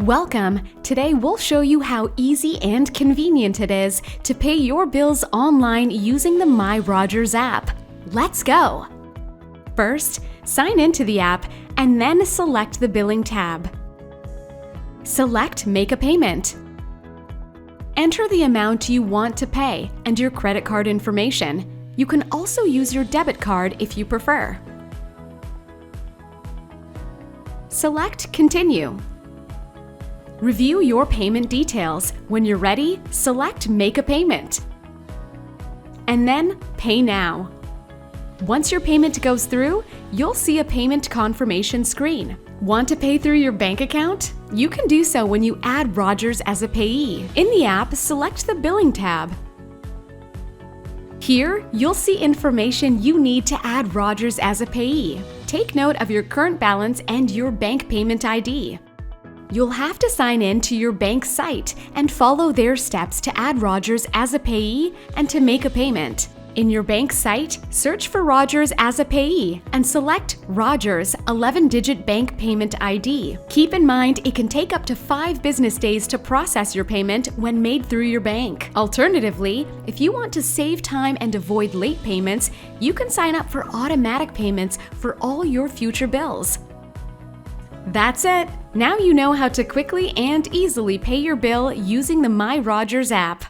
Welcome! Today we'll show you how easy and convenient it is to pay your bills online using the MyRogers app. Let's go! First, sign into the app and then select the Billing tab. Select Make a Payment. Enter the amount you want to pay and your credit card information. You can also use your debit card if you prefer. Select Continue. Review your payment details. When you're ready, select Make a Payment. And then Pay Now. Once your payment goes through, you'll see a payment confirmation screen. Want to pay through your bank account? You can do so when you add Rogers as a payee. In the app, select the Billing tab. Here, you'll see information you need to add Rogers as a payee. Take note of your current balance and your bank payment ID. You'll have to sign in to your bank site and follow their steps to add Rogers as a payee and to make a payment. In your bank site, search for Rogers as a payee and select Rogers 11-digit bank payment ID. Keep in mind it can take up to 5 business days to process your payment when made through your bank. Alternatively, if you want to save time and avoid late payments, you can sign up for automatic payments for all your future bills. That's it! Now you know how to quickly and easily pay your bill using the MyRogers app.